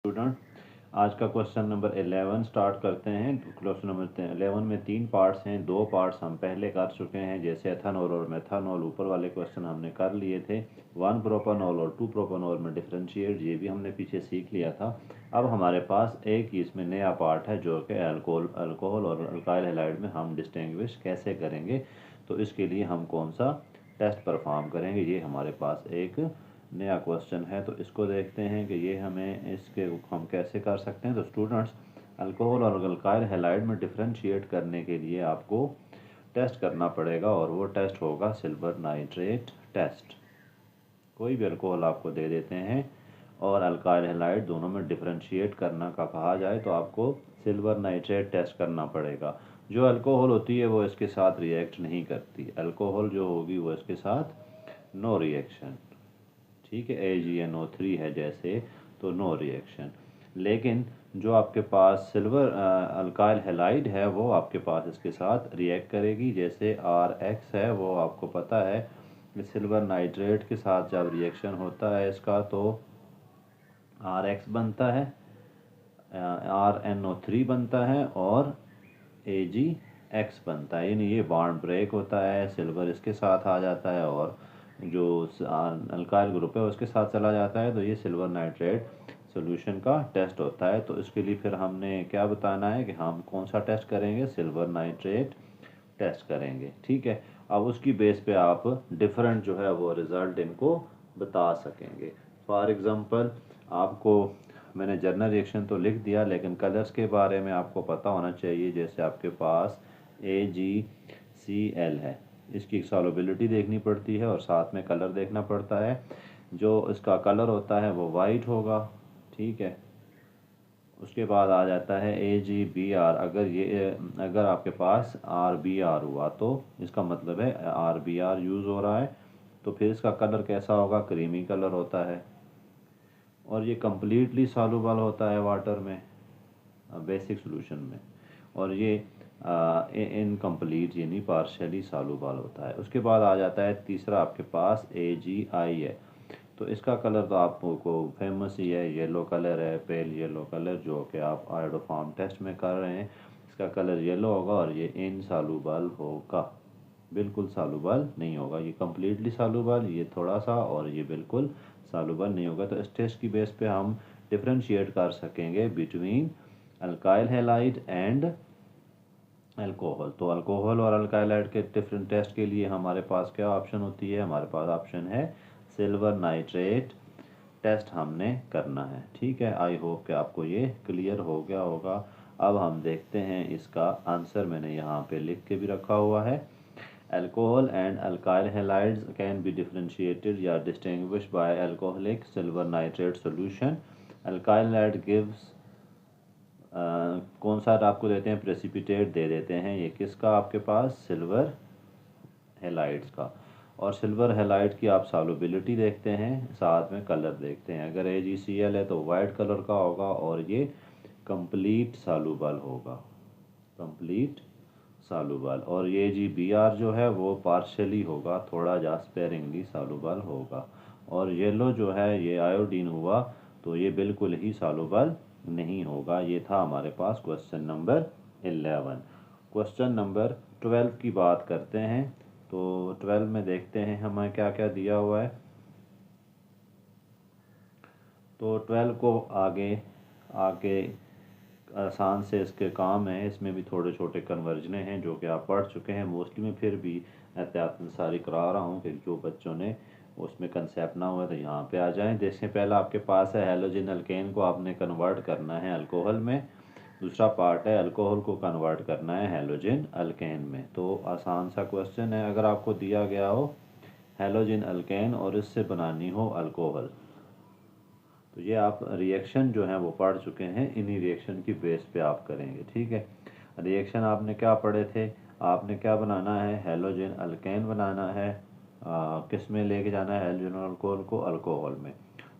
Student, आज का question number 11 start करते हैं। क्वेश्चन नंबर 11 में 3 पार्ट्स हैं। 2 पार्ट्स हम पहले कर चुके हैं, जैसे एथेनॉल और मेथनॉल। ऊपर वाले क्वेश्चन हमने कर लिए थे। 1 प्रोपेनॉल और 2 प्रोपेनॉल में डिफरेंशिएट, ये भी हमने पीछे सीख लिया था। अब हमारे पास एक ही इसमें नया पार्ट है, जो कि अल्कोहल और अल्काइल हैलाइड में हम डिस्टिंग्विश कैसे करेंगे। तो इसके लिए हम कौन सा टेस्ट परफॉर्म करेंगे, ये हमारे पास एक नया क्वेश्चन है। तो इसको देखते हैं कि ये इसके हम कैसे कर सकते हैं। तो स्टूडेंट्स, अल्कोहल और अल्काइल हैलाइड में डिफरेंशिएट करने के लिए आपको टेस्ट करना पड़ेगा, और वो टेस्ट होगा सिल्वर नाइट्रेट टेस्ट। कोई भी अल्कोहल आपको दे देते हैं और अल्काइल हैलाइड दोनों में डिफरेंशिएट करना का कहा जाए, तो आपको सिल्वर नाइट्रेट टेस्ट करना पड़ेगा। जो अल्कोहल होती है वो इसके साथ रिएक्ट नहीं करती। अल्कोहल जो होगी वो इसके साथ नो रिएक्शन, ठीक है। AgNO3 है जैसे, तो नो रिएक्शन। लेकिन जो आपके पास सिल्वर अल्काइल हैलाइड है, वो आपके पास इसके साथ रिएक्ट करेगी। जैसे RX है, वो आपको पता है कि सिल्वर नाइट्रेट के साथ जब रिएक्शन होता है इसका, तो RX बनता है, RNO3 बनता है और AgX बनता है। यानी ये बॉन्ड ब्रेक होता है, सिल्वर इसके साथ आ जाता है और जो अल्काइल ग्रुप है उसके साथ चला जाता है। तो ये सिल्वर नाइट्रेट सॉल्यूशन का टेस्ट होता है। तो इसके लिए फिर हमने क्या बताना है कि हम कौन सा टेस्ट करेंगे, सिल्वर नाइट्रेट टेस्ट करेंगे, ठीक है। अब उसकी बेस पे आप डिफरेंट जो है वो रिज़ल्ट इनको बता सकेंगे। फॉर एग्ज़ाम्पल, आपको मैंने जनरल रिएक्शन तो लिख दिया, लेकिन कलर्स के बारे में आपको पता होना चाहिए। जैसे आपके पास AgCl है, इसकी सॉल्युबिलिटी देखनी पड़ती है और साथ में कलर देखना पड़ता है। जो इसका कलर होता है वो वाइट होगा, ठीक है। उसके बाद आ जाता है AgBr। अगर आपके पास RBr हुआ तो इसका मतलब है RBr यूज़ हो रहा है, तो फिर इसका कलर कैसा होगा, क्रीमी कलर होता है। और ये कम्प्लीटली सॉल्युबल होता है वाटर में, बेसिक सॉल्यूशन में। और ये इनकम्प्लीट यानी पार्शियली सॉल्युबल होता है। उसके बाद आ जाता है तीसरा, आपके पास AgI है। तो इसका कलर तो आपको फेमस ही है, येलो कलर है, पेल येलो कलर, जो कि आप आयोडोफॉर्म टेस्ट में कर रहे हैं। इसका कलर येलो होगा और ये इनसॉल्युबल होगा, बिल्कुल सॉल्युबल नहीं होगा। ये कम्प्लीटली सॉल्युबल, ये थोड़ा सा, और ये बिल्कुल सॉल्युबल नहीं होगा। तो इस टेस्ट की बेस पे हम डिफरेंशिएट कर सकेंगे between alkyl halide and alcohol. तो अल्कोहल और अल्काइल हैलाइड के डिफरेंट टेस्ट के लिए हमारे पास क्या ऑप्शन होती है, हमारे पास ऑप्शन है सिल्वर नाइट्रेट टेस्ट हमने करना है, ठीक है। आई होप कि आपको ये क्लियर हो गया होगा। अब हम देखते हैं इसका आंसर, मैंने यहाँ पे लिख के भी रखा हुआ है। Alcohol and alkyl halides can be differentiated या distinguished by alcoholic silver nitrate solution. Alkyl halide gives कौन सा आपको देते हैं, प्रेसिपिटेट दे देते हैं। ये किसका, आपके पास सिल्वर हेलाइड्स का। और सिल्वर हेलाइड की आप सॉल्युबिलिटी देखते हैं, साथ में कलर देखते हैं। अगर AgCl है तो वाइट कलर का होगा और ये कंप्लीट सॉल्युबल होगा, कंप्लीट सॉल्युबल। और ये AgBr जो है वो पार्शियली होगा, थोड़ा जा स्पेरिंगली सॉल्युबल होगा। और येलो जो है ये आयोडीन हुआ, तो ये बिल्कुल ही सॉल्युबल नहीं होगा। ये था हमारे पास क्वेश्चन नंबर 11। क्वेश्चन नंबर 12 की बात करते हैं। तो 12 में देखते हैं हमें क्या क्या दिया हुआ है। तो 12 को आगे आगे आसान से इसके काम है। इसमें भी थोड़े छोटे कन्वर्जने हैं जो कि आप पढ़ चुके हैं मोस्टली में, फिर भी एहतियातन सारी करा रहा हूँ कि जो बच्चों ने उसमें कंसेप्ट ना हुआ तो यहाँ पे आ जाएं। जैसे पहला आपके पास है हैलोजन अल्केन को आपने कन्वर्ट करना है अल्कोहल में। दूसरा पार्ट है अल्कोहल को कन्वर्ट करना है हैलोजन अल्केन में। तो आसान सा क्वेश्चन है। अगर आपको दिया गया हो हैलोजन अल्केन और इससे बनानी हो अल्कोहल, तो ये आप रिएक्शन जो है वो पढ़ चुके हैं, इन्हीं रिएक्शन की बेस पे आप करेंगे, ठीक है। रिएक्शन आपने क्या पढ़े थे, आपने क्या बनाना है, हैलोजन अल्केन बनाना है। किस में लेके जाना है हैलोजन अल्कोहल को, अल्कोहल में।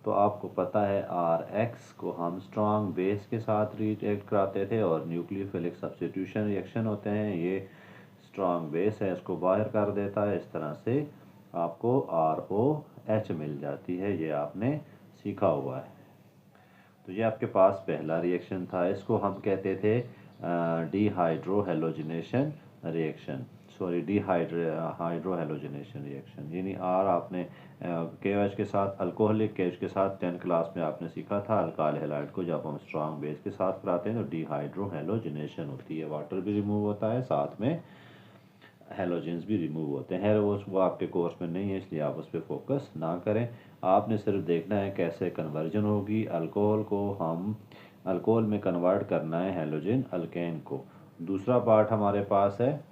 तो आपको पता है RX को हम स्ट्रॉन्ग बेस के साथ रिएक्ट कराते थे, और न्यूक्लियोफिलिक सब्स्टिट्यूशन रिएक्शन होते हैं, ये स्ट्रॉन्ग बेस है, इसको बाहर कर देता है। इस तरह से आपको ROH मिल जाती है, ये आपने सीखा हुआ है। तो तो ये आपके पास पहला रिएक्शन था, इसको हम कहते थे dehydrohalogenation reaction, sorry dehydrohalogenation reaction. यानी आर आपने KOH के साथ, अल्कोहलिक KOH के साथ 10th क्लास में आपने सीखा था। अल्काइल हैलाइड को जब हम स्ट्रॉन्ग बेस के साथ कराते हैं तो डिहाइड्रोहेलोजिनेशन होती है, वाटर भी रिमूव होता है, साथ में हेलोजेंस भी रिमूव होते हैं। वो आपके कोर्स में नहीं है, इसलिए आप उस पर फोकस ना करें। आपने सिर्फ देखना है कैसे कन्वर्जन होगी। अल्कोहल को हम अल्कोहल में कन्वर्ट करना है हेलोजन अल्केन को। दूसरा पार्ट हमारे पास है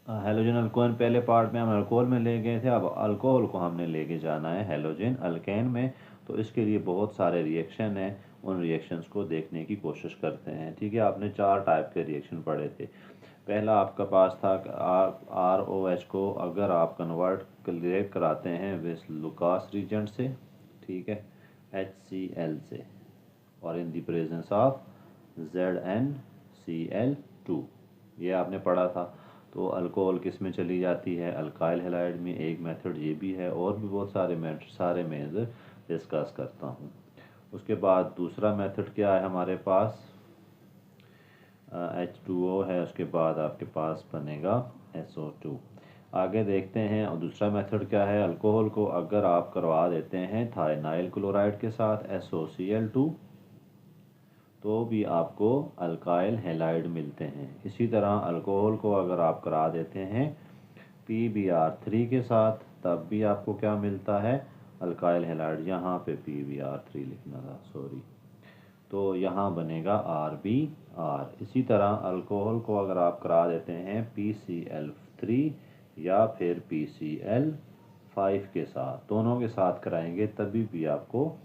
हेलोजन अल्कोहल। पहले पार्ट में हम अल्कोहल में ले गए थे, अब अल्कोहल को हमने लेके जाना है हेलोजन अल्केन में। तो इसके लिए बहुत सारे रिएक्शन हैं, उन रिएक्शंस को देखने की कोशिश करते हैं। ठीक है, आपने 4 टाइप के रिएक्शन पढ़े थे। पहला आपका पास था ROH को अगर आप कन्वर्ट रिएक्ट कराते हैं विस लुकास रीजेंट से, ठीक है, HCl से, और in the presence of ZnCl2, ये आपने पढ़ा था। तो अल्कोहल किस में चली जाती है, अल्काइल हैलाइड में। एक मेथड ये भी है, और भी बहुत सारे मैं डिस्कस करता हूँ। उसके बाद दूसरा मेथड क्या है हमारे पास, H2O है, उसके बाद आपके पास बनेगा SO2। आगे देखते हैं, और दूसरा मेथड क्या है, अल्कोहल को अगर आप करवा देते हैं थायनाइल क्लोराइड के साथ SOCl2 तो भी आपको अल्काइल हैलाइड मिलते हैं। इसी तरह अल्कोहल को अगर आप करा देते हैं PbR3 के साथ तब भी आपको क्या मिलता है, अल्काइल हैलाइड। यहाँ पे PbR3 लिखना था, सॉरी, तो यहाँ बनेगा RbR। इसी तरह अल्कोहल को अगर आप करा देते हैं PCl3 या फिर PCl5 के साथ, दोनों के साथ कराएंगे तभी भी आपको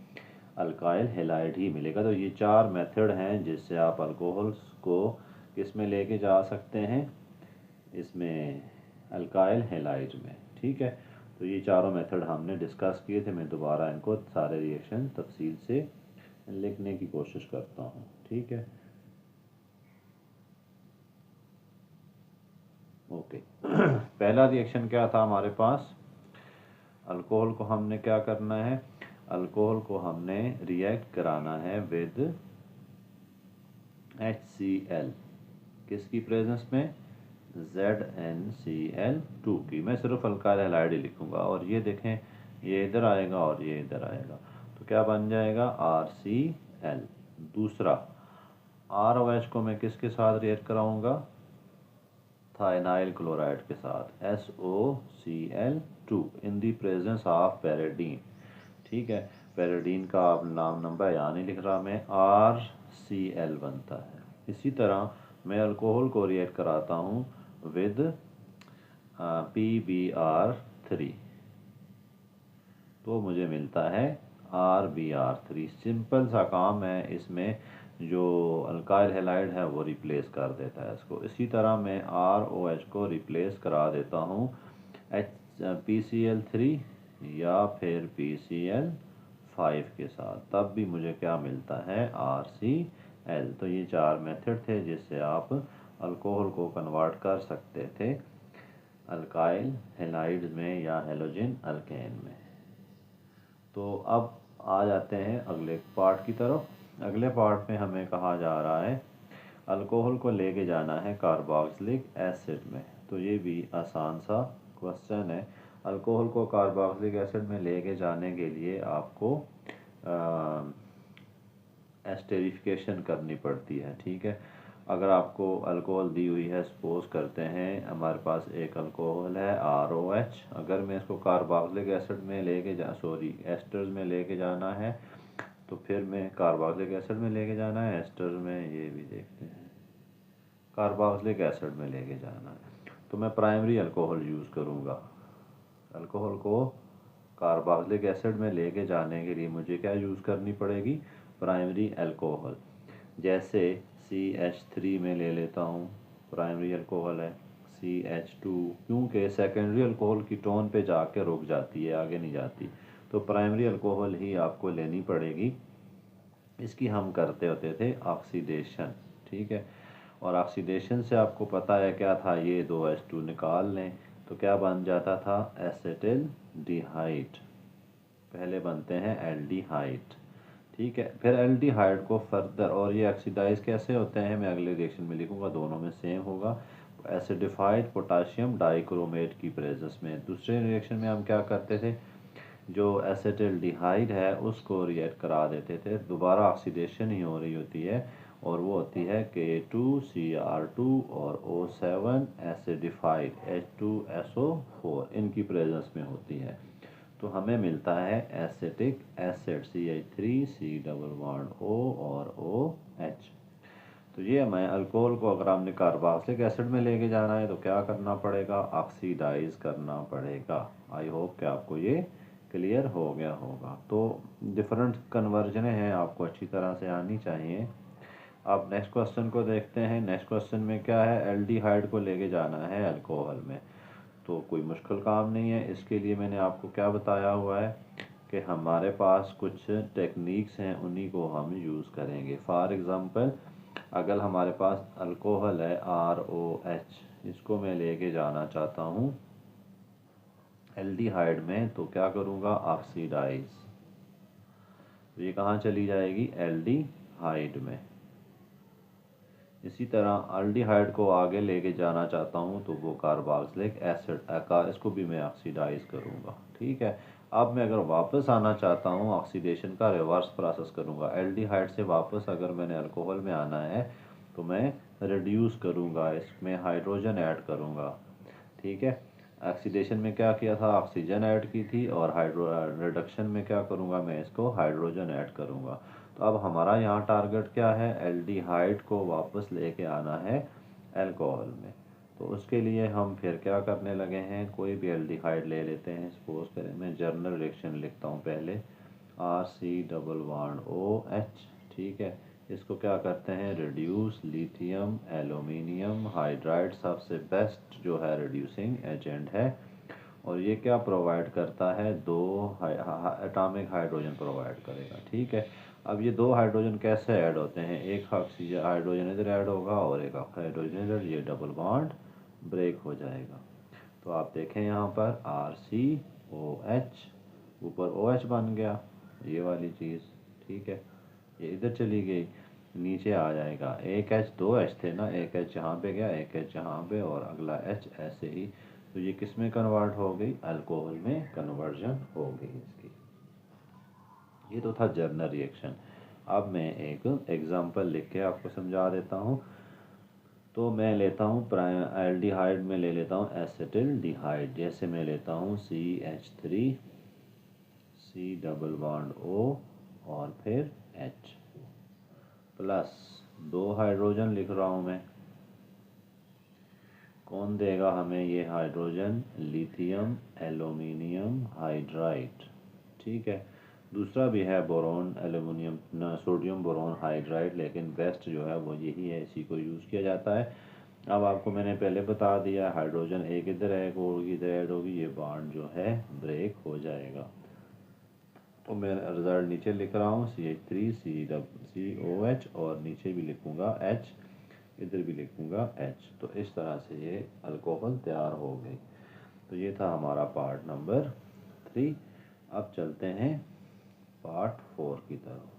अल्काइल हैलाइड ही मिलेगा। तो ये 4 मेथड हैं जिससे आप अल्कोहल्स को किस में लेके जा सकते हैं, इसमें अल्काइल हैलाइड में। ठीक है, तो ये चारों मेथड हमने डिस्कस किए थे। मैं दोबारा इनको सारे रिएक्शन तफसील से लिखने की कोशिश करता हूँ। ठीक है, ओके। पहला रिएक्शन क्या था हमारे पास, अल्कोहल को हमने क्या करना है, अल्कोहल को हमने रिएक्ट कराना है विद HCl, किसकी प्रेजेंस में, ZnCl2 की। मैं सिर्फ अल्काइल हैलाइड ही लिखूंगा, और ये देखें ये इधर आएगा और ये इधर आएगा, तो क्या बन जाएगा RCl। दूसरा ROH को मैं किसके साथ रिएक्ट कराऊंगा, थायनाइल क्लोराइड के साथ SOCl2 in the presence of पैराडीन। ठीक है, पैराडीन का आप नाम नंबर यहाँ नहीं लिख रहा मैं, RCl बनता है। इसी तरह मैं अल्कोहल को रिएक्ट कराता हूँ विद PbR3 तो मुझे मिलता है RbR3। सिंपल सा काम है, इसमें जो अल्काइल हैलाइड है वो रिप्लेस कर देता है इसको। इसी तरह मैं ROH को रिप्लेस करा देता हूँ PCl3 या फिर PCl5 के साथ, तब भी मुझे क्या मिलता है RCl। तो ये 4 मेथड थे जिससे आप अल्कोहल को कन्वर्ट कर सकते थे अल्काइल हैलाइड में या हेलोजन अल्केन में। तो अब आ जाते हैं अगले पार्ट की तरफ। अगले पार्ट में हमें कहा जा रहा है अल्कोहल को लेके जाना है कार्बोक्सिलिक एसिड में। तो ये भी आसान सा क्वेश्चन है। अल्कोहल को कार्बोक्सिलिक एसिड में लेके जाने के लिए आपको एस्टेरिफिकेशन करनी पड़ती है। ठीक है, अगर आपको अल्कोहल दी हुई है, सपोज करते हैं हमारे पास एक अल्कोहल है ROH, अगर मैं इसको कार्बोक्सिलिक एसिड में लेके एस्टर्स में लेके जाना है, तो फिर मैं कार्बोक्सिलिक एसिड में लेके जाना है, एस्टर्स में, ये भी देखते हैं, कार्बोक्सिलिक एसिड में लेके जाना है, तो मैं प्राइमरी अल्कोहल यूज़ करूँगा। अल्कोहल को कार्बोक्सिलिक एसिड में लेके जाने के लिए मुझे क्या यूज़ करनी पड़ेगी, प्राइमरी अल्कोहल। जैसे CH3 में ले लेता हूँ, प्राइमरी अल्कोहल है CH2, क्योंकि सेकेंडरी अल्कोहल की टोन पे जाके रुक जाती है, आगे नहीं जाती, तो प्राइमरी अल्कोहल ही आपको लेनी पड़ेगी। इसकी हम करते होते थे ऑक्सीडेशन। ठीक है, और ऑक्सीडेशन से आपको पता है क्या था, ये 2H2 निकाल लें तो क्या बन जाता था, एसिटिल्डिहाइड। पहले बनते हैं एल्डिहाइड, ठीक है। फिर एल्डिहाइड को फर्दर, और ये ऑक्सीडाइज कैसे होते हैं मैं अगले रिएक्शन में लिखूंगा, दोनों में सेम होगा, एसिडिफाइड पोटाशियम डाइक्रोमेट की प्रेजेंस में। दूसरे रिएक्शन में हम क्या करते थे, जो एसिटिल्डिहाइड है उसको रिएक्ट करा देते थे, दोबारा ऑक्सीडेशन ही हो रही होती है, और वो होती है K2Cr2 और O7 एसिडिफाइड H2SO4, इनकी प्रेजेंस में होती है। तो हमें मिलता है acetic acid CH3 double bond O और OH। तो ये हमें अल्कोहल को अगर हमने कार्बोक्सिलिक एसिड में लेके जाना है तो क्या करना पड़ेगा, ऑक्सीडाइज करना पड़ेगा। आई होप कि आपको ये क्लियर हो गया होगा। तो डिफरेंट कन्वर्जन हैं, आपको अच्छी तरह से आनी चाहिए। अब नेक्स्ट क्वेश्चन को देखते हैं। नेक्स्ट क्वेश्चन में क्या है, एल्डिहाइड को लेके जाना है अल्कोहल में, तो कोई मुश्किल काम नहीं है। इसके लिए मैंने आपको क्या बताया हुआ है कि हमारे पास कुछ टेक्निक्स हैं, उन्हीं को हम यूज़ करेंगे। फॉर एग्ज़ाम्पल, अगर हमारे पास अल्कोहल है ROH, इसको मैं लेके जाना चाहता हूँ एल्डिहाइड में, तो क्या करूँगा, ऑक्सीडाइज। तो ये कहाँ चली जाएगी, एल्डिहाइड में। इसी तरह एल्डिहाइड को आगे लेके जाना चाहता हूँ तो वो कार्बोक्सिलिक एसिड, इसको भी मैं ऑक्सीडाइज करूँगा, ठीक है। अब मैं अगर वापस आना चाहता हूँ, ऑक्सीडेशन का रिवर्स प्रोसेस करूँगा। एल्डिहाइड से वापस अगर मैंने अल्कोहल में आना है तो मैं रिड्यूस करूँगा, इसमें हाइड्रोजन ऐड करूँगा, ठीक है। ऑक्सीडेशन में क्या किया था, ऑक्सीजन ऐड की थी, और रिडक्शन में क्या करूँगा, मैं इसको हाइड्रोजन ऐड करूँगा। तो अब हमारा यहाँ टारगेट क्या है, एल्डिहाइड को वापस लेके आना है अल्कोहल में। तो उसके लिए हम फिर क्या करने लगे हैं, कोई भी एल्डिहाइड ले लेते हैं। सपोज करें मैं जर्नल रिएक्शन लिखता हूँ पहले, RC डबल बॉन्ड OH, ठीक है। इसको क्या करते हैं, रिड्यूस लिथियम एल्यूमिनियम हाइड्राइड, सबसे बेस्ट जो है रिड्यूसिंग एजेंट है, और ये क्या प्रोवाइड करता है, दो एटॉमिक हाइड्रोजन प्रोवाइड करेगा, ठीक है। अब ये दो हाइड्रोजन कैसे ऐड होते हैं, एक ऑक्सीजन हाइड्रोजन इधर ऐड होगा और एक हाइड्रोजन इधर, ये डबल बॉन्ड ब्रेक हो जाएगा। तो आप देखें यहाँ पर RCOH, ऊपर OH बन गया, ये वाली चीज़, ठीक है। ये इधर चली गई, नीचे आ जाएगा, एक H, दो H थे ना, एक H यहाँ पे गया, एक H यहाँ पे, और अगला H ऐसे ही। तो ये किस में कन्वर्ट हो गई, अल्कोहल में कन्वर्जन हो गई इसकी। ये तो था जर्नल रिएक्शन। अब मैं एक एग्जांपल लिख के आपको समझा देता हूँ। तो मैं लेता हूँ एल्डिहाइड में ले लेता हूँ एसिटिल्डिहाइड, जैसे मैं लेता हूँ CH3 C double bond O और फिर H प्लस दो हाइड्रोजन लिख रहा हूँ मैं। कौन देगा हमें ये हाइड्रोजन, लिथियम एल्यूमिनियम हाइड्राइड, ठीक है। दूसरा भी है boron aluminium sodium boron hydride, लेकिन बेस्ट जो है वो यही है, इसी को यूज़ किया जाता है। अब आपको मैंने पहले बता दिया, हाइड्रोजन एक इधर ऐड होगी, इधर ऐड होगी, ये बॉन्ड जो है ब्रेक हो जाएगा। तो मैं रिजल्ट नीचे लिख रहा हूँ CH3COH, और नीचे भी लिखूँगा H, इधर भी लिखूँगा H। तो इस तरह से ये अल्कोहल तैयार हो गई। तो ये था हमारा पार्ट नंबर 3। अब चलते हैं पार्ट 4 की तरफ।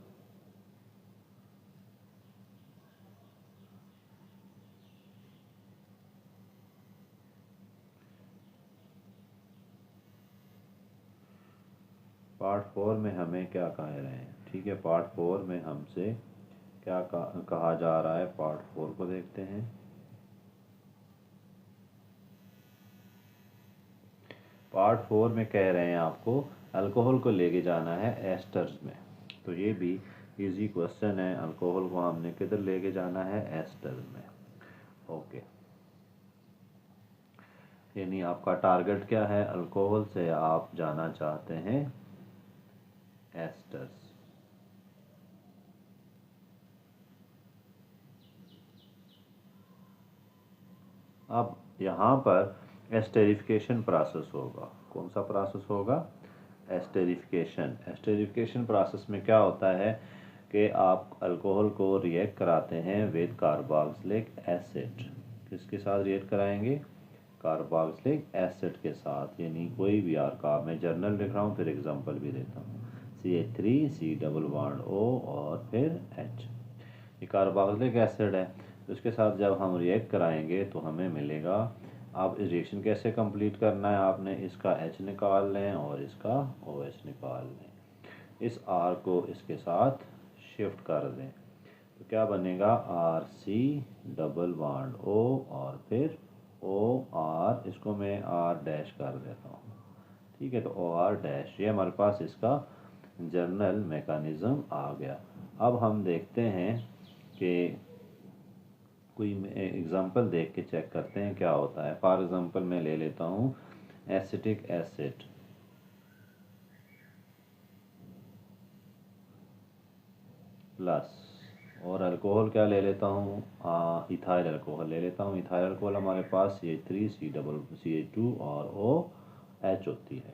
पार्ट 4 में हमें क्या कह रहे हैं, ठीक है। पार्ट 4 में हमसे क्या कहा जा रहा है, पार्ट 4 को देखते हैं। पार्ट 4 में कह रहे हैं आपको अल्कोहल को लेके जाना है एस्टर्स में। तो ये भी इजी क्वेश्चन है, अल्कोहल को हमने किधर लेके जाना है, एस्टर्स में, ओके। यानी आपका टारगेट क्या है, अल्कोहल से आप जाना चाहते हैं एस्टर्स। अब यहाँ पर एस्टेरिफिकेशन प्रोसेस होगा। कौन सा प्रोसेस होगा, एस्टेरिफिकेशन। एस्टेरिफिकेशन प्रोसेस में क्या होता है कि आप अल्कोहल को रिएक्ट कराते हैं विद कार्बोक्सिलिक एसिड। किसके साथ रिएक्ट कराएंगे, कार्बोक्सिलिक एसिड के साथ, यानी कोई भी आर का मैं जर्नल लिख रहा हूँ, फिर एग्जांपल भी देता हूँ। CH3 C double bond O और फिर H, ये कार्बोक्सिलिक एसिड है। तो इसके साथ जब हम रिएक्ट कराएंगे तो हमें मिलेगा। अब इस रिएक्शन कैसे कंप्लीट करना है, आपने इसका H निकाल लें और इसका OH निकाल लें। इस R को इसके साथ शिफ्ट कर दें तो क्या बनेगा, RC डबल बॉन्ड O और फिर OR, इसको मैं R डैश कर देता हूँ, ठीक है। तो OR डैश, ये हमारे पास इसका जर्नल मैकेनिज्म आ गया। अब हम देखते हैं कि कोई एग्जांपल देख के चेक करते हैं क्या होता है। फॉर एग्जांपल मैं ले लेता हूँ एसिटिक एसिड, प्लस और अल्कोहल क्या ले लेता हूँ, इथाइल अल्कोहल ले लेता हूँ। इथाइल अल्कोहल हमारे पास CH3 CH2 और OH होती है।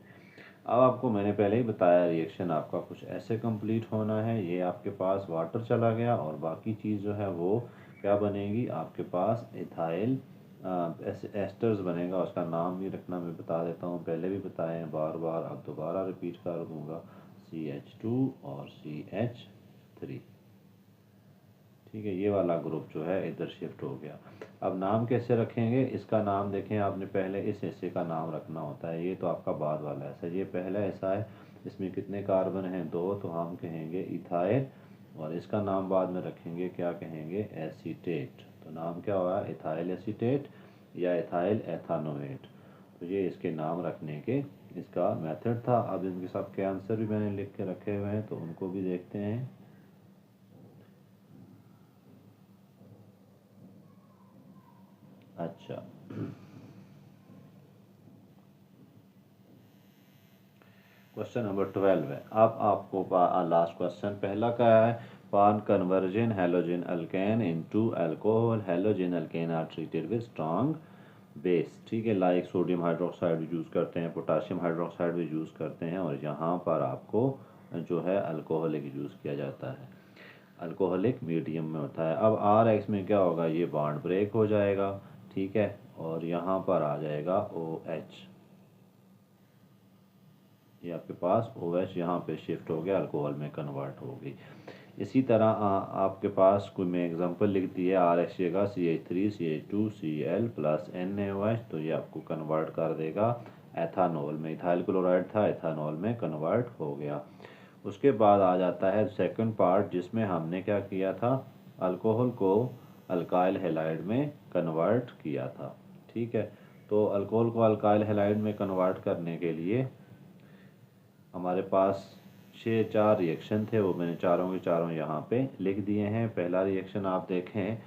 अब आपको मैंने पहले ही बताया रिएक्शन आपका कुछ ऐसे कंप्लीट होना है। ये आपके पास वाटर चला गया और बाकी चीज़ जो है वो क्या बनेगी, आपके पास इथाइल एस्टर्स बनेगा। उसका नाम भी रखना मैं बता देता हूँ, पहले भी बताए हैं बार बार, अब दोबारा रिपीट कर दूँगा, CH2 और CH3, ठीक है। ये वाला ग्रुप जो है इधर शिफ्ट हो गया। अब नाम कैसे रखेंगे, इसका नाम देखें, आपने पहले इस हिस्से का नाम रखना होता है। ये तो आपका बाद वाला हिस्सा, ये पहला हिस्सा है, इसमें कितने कार्बन हैं, 2, तो हम कहेंगे इथाइल, और इसका नाम बाद में रखेंगे, क्या कहेंगे, एसीटेट। तो नाम क्या हुआ, इथाइल एसीटेट या इथाइल एथानोएट। तो ये इसके नाम रखने के इसका मेथड था। अब इनके सबके आंसर भी मैंने लिख के रखे हुए हैं, तो उनको भी देखते हैं। अच्छा, क्वेश्चन नंबर 12 है। अब आपको लास्ट क्वेश्चन पहला क्या है, पान conversion halogen alkane into alcohol halogen alkane are treated with strong base, ठीक है। लाइक सोडियम हाइड्रोक्साइड भी यूज़ करते हैं, पोटाशियम हाइड्रोक्साइड भी यूज़ करते हैं, और यहाँ पर आपको जो है अल्कोहलिक यूज़ किया जाता है, अल्कोहलिक मीडियम में होता है। अब RX में क्या होगा, ये बॉन्ड ब्रेक हो जाएगा, ठीक है, और यहाँ पर आ जाएगा OH, ये आपके पास OH यहाँ पे शिफ्ट हो गया, अल्कोहल में कन्वर्ट हो गई। इसी तरह आपके पास कोई मैं एग्जांपल लिख दी है, RX का CH3 CH2 Cl plus NaOH, तो ये आपको कन्वर्ट कर देगा एथानॉल में। इथाइल क्लोराइड था, एथानॉल में कन्वर्ट हो गया। उसके बाद आ जाता है सेकंड पार्ट, जिसमें हमने क्या किया था, अल्कोहल को अल्काइल हैलाइड में कन्वर्ट किया था, ठीक है। तो अल्कोहल को अल्काइल हैलाइड में कन्वर्ट करने के लिए हमारे पास 4 रिएक्शन थे, वो मैंने चारों के चारों यहाँ पे लिख दिए हैं। पहला रिएक्शन आप देखें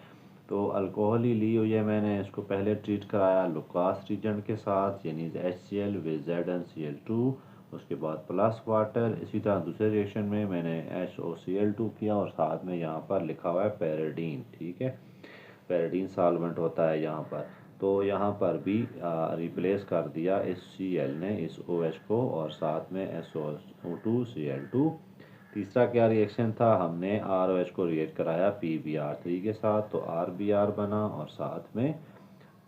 तो अल्कोहल ही ली हुई है मैंने, इसको पहले ट्रीट कराया लुकास रिएजेंट के साथ, यानी HCl विद ZnCl2, उसके बाद प्लस वाटर। इसी तरह दूसरे रिएक्शन में मैंने HOCl2 किया और साथ में यहाँ पर लिखा हुआ है पैराडीन, ठीक है, पैराडीन सॉल्वेंट होता है यहाँ पर। तो यहाँ पर भी रिप्लेस कर दिया इस Cl ने इस OH को, और साथ में SO2Cl2। तीसरा क्या रिएक्शन था, हमने ROH को रिएक्ट कराया PbR3 के साथ, तो RBr बना, और साथ में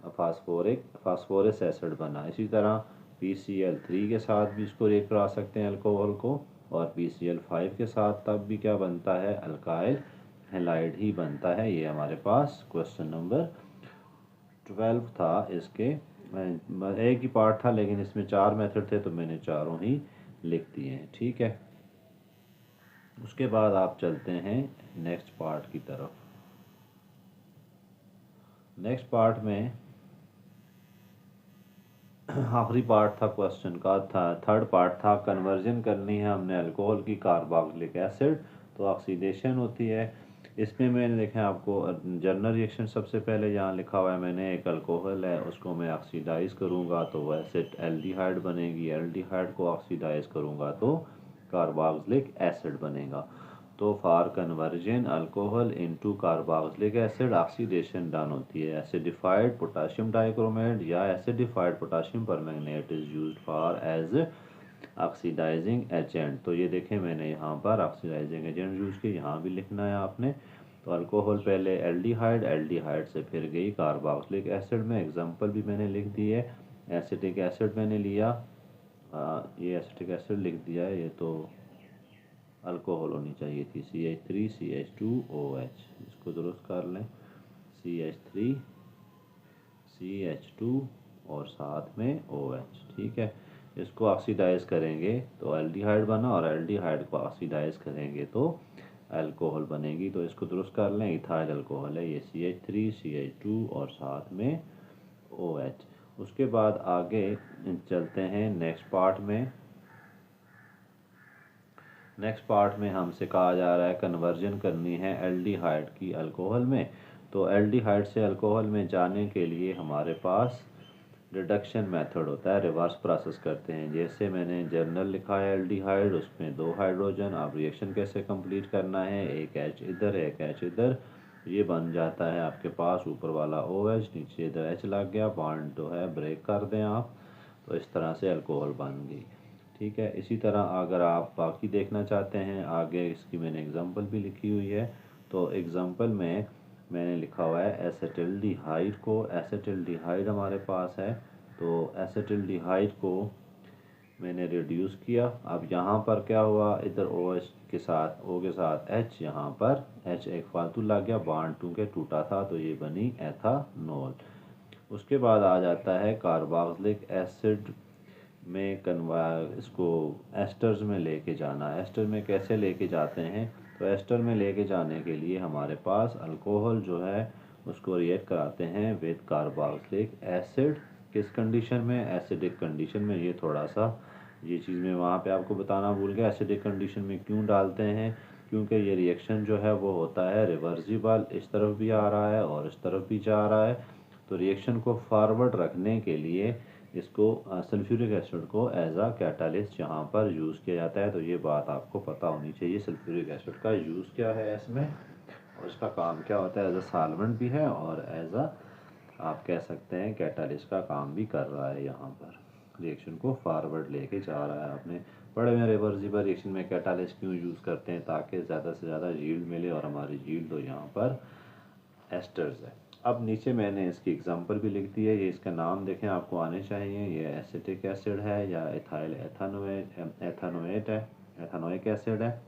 फास्फोरस एसिड बना। इसी तरह PCl3 के साथ भी इसको रिएक्ट करा सकते हैं अल्कोहल को, और PCl5 के साथ तब भी क्या बनता है, अल्काइल हैलाइड ही बनता है। ये हमारे पास क्वेश्चन नंबर 12 था। इसके एक ही पार्ट था, लेकिन इसमें 4 मेथड थे, तो मैंने चारों ही लिख दिए हैं, ठीक है। उसके बाद आप चलते हैं नेक्स्ट पार्ट की तरफ। नेक्स्ट पार्ट में आखिरी पार्ट था क्वेश्चन का, था थर्ड पार्ट था, कन्वर्जन करनी है हमने अल्कोहल की कार्बोक्सिलिक एसिड, तो ऑक्सीडेशन होती है। इसमें मैंने देखा आपको जर्नल रिएक्शन सबसे पहले यहाँ लिखा हुआ है मैंने, एक अल्कोहल है उसको मैं ऑक्सीडाइज करूँगा तो वह एसिड एल्डिहाइड बनेगी, एल्डिहाइड को ऑक्सीडाइज करूँगा तो कार्बोक्सिलिक एसिड बनेगा। तो for conversion alcohol into carboxylic acid oxidation done होती है। एसिडिफाइड पोटाशियम डाइक्रोमेट या acidified potassium permanganate is used for as oxidising agent. तो ये देखें मैंने यहाँ पर ऑक्सीडाइजिंग एजेंट यूज़ किया, यहाँ भी लिखना है आपने। तो अल्कोहल पहले एल्डिहाइड, एल्डिहाइड से फिर गई कार्बोक्सिलिक एसिड में। एग्जांपल भी मैंने लिख दी है। एसिटिक एसिड मैंने लिया, ये एसिटिक एसिड लिख दिया है, ये तो अल्कोहल होनी चाहिए थी, CH3 CH2OH। इसको दुरुस्त कर लें, CH3 CH2 और साथ में OH। ठीक है, इसको ऑक्सीडाइज करेंगे तो एल्डिहाइड बना, और एल्डिहाइड को ऑक्सीडाइज करेंगे तो अल्कोहल बनेगी। तो इसको दुरुस्त कर लें, इथाइल अल्कोहल है ये, CH3 CH2 और साथ में OH। उसके बाद आगे चलते हैं नेक्स्ट पार्ट में। नेक्स्ट पार्ट में हमसे कहा जा रहा है कन्वर्जन करनी है एल्डिहाइड की अल्कोहल में। तो एल्डिहाइड से अल्कोहल में जाने के लिए हमारे पास रिडक्शन मेथड होता है, रिवर्स प्रोसेस करते हैं। जैसे मैंने जर्नल लिखा है एल्डिहाइड, उसमें 2 हाइड्रोजन, अब रिएक्शन कैसे कंप्लीट करना है, एक H इधर एक H इधर, ये बन जाता है आपके पास ऊपर वाला OH, नीचे इधर H लग गया, बॉन्ड जो है ब्रेक कर दें आप, तो इस तरह से अल्कोहल बन गई। ठीक है, इसी तरह अगर आप बाकी देखना चाहते हैं आगे, इसकी मैंने एग्जांपल भी लिखी हुई है। तो एग्जांपल में मैंने लिखा हुआ है एसेटिल्डिहाइड को, एसेटिल्डिहाइड हमारे पास है, तो एसेटिल्डिहाइड को मैंने रिड्यूस किया। अब यहाँ पर क्या हुआ, इधर OH के साथ O के साथ H, यहाँ पर H एक फालतू लग गया, बॉन्ड के टूटा था, तो ये बनी एथानॉल। उसके बाद आ जाता है कार्बोक्सिलिक एसिड में इसको एस्टर्स में लेके जाना। एस्टर में कैसे लेके जाते हैं, तो एस्टर में लेके जाने के लिए हमारे पास अल्कोहल जो है उसको रिएक्ट कराते हैं विद कार्बोक्सिलिक एसिड। किस कंडीशन में, एसिडिक कंडीशन में। ये थोड़ा सा ये चीज़ मैं वहाँ पे आपको बताना भूल गया, एसिडिक कंडीशन में क्यों डालते हैं, क्योंकि ये रिएक्शन जो है वो होता है रिवर्सिबल, इस तरफ भी आ रहा है और इस तरफ भी जा रहा है। तो रिएक्शन को फॉरवर्ड रखने के लिए इसको सल्फ्यूरिक एसिड को एज आ कैटालिस्ट यहाँ पर यूज़ किया जाता है। तो ये बात आपको पता होनी चाहिए, सल्फ्यूरिक एसिड का यूज़ क्या है इसमें, और इसका काम क्या होता है। एज अ सॉल्वेंट भी है और एज अ आप कह सकते हैं कैटालिस्ट का काम भी कर रहा है। यहाँ पर रिएक्शन को फॉरवर्ड लेके जा रहा है। आपने पढ़े में रिवर्सिबल रिएक्शन में कैटालिस्ट क्यों यूज़ करते हैं, ताकि ज़्यादा से ज़्यादा यील्ड मिले, और हमारी यील्ड तो यहाँ पर एस्टर्स है। अब नीचे मैंने इसकी एग्जांपल भी लिख दी है, ये इसका नाम देखें आपको आने चाहिए। ये एसिटिक एसिड है या इथाइल एथानोएट है, एथानोइक एसिड है।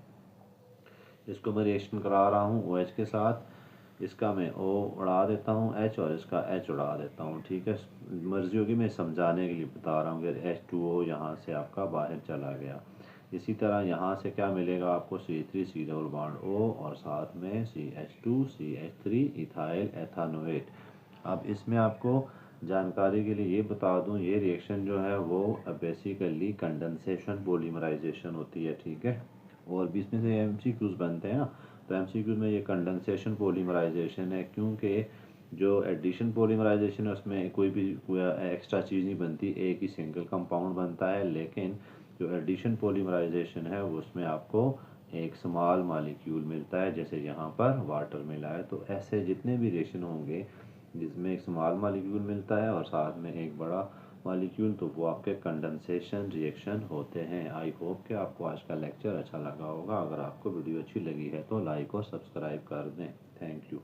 इसको मैं रिएक्शन करा रहा हूँ OH के साथ, इसका मैं O उड़ा देता हूँ H, और इसका H उड़ा देता हूँ। ठीक है, मर्जी होगी, मैं समझाने के लिए बता रहा हूँ कि H2O यहाँ से आपका बाहर चला गया। इसी तरह यहाँ से क्या मिलेगा आपको, C3 डबल बॉन्ड O और साथ में CH2 CH3 इथाइल एथानोएट। अब इसमें आपको जानकारी के लिए ये बता दूँ, ये रिएक्शन जो है वो बेसिकली कंडेंसेशन पॉलीमराइजेशन होती है। ठीक है, और भी इसमें से MCQs बनते हैं ना, तो MCQ में ये कंडेंसेशन पॉलीमराइजेशन है, क्योंकि जो एडिशन पॉलीमराइजेशन है उसमें कोई एक्स्ट्रा चीज़ नहीं बनती, एक ही सिंगल कंपाउंड बनता है। लेकिन जो एडिशन पॉलीमराइजेशन है उसमें आपको एक स्मॉल मॉलिक्यूल मिलता है, जैसे यहाँ पर वाटर मिला है। तो ऐसे जितने भी रिएक्शन होंगे जिसमें एक स्मॉल मॉलिक्यूल मिलता है और साथ में एक बड़ा मॉलिक्यूल, तो वो आपके कंडेंसेशन रिएक्शन होते हैं। आई होप कि आपको आज का लेक्चर अच्छा लगा होगा। अगर आपको वीडियो अच्छी लगी है तो लाइक और सब्सक्राइब कर दें। Thank you.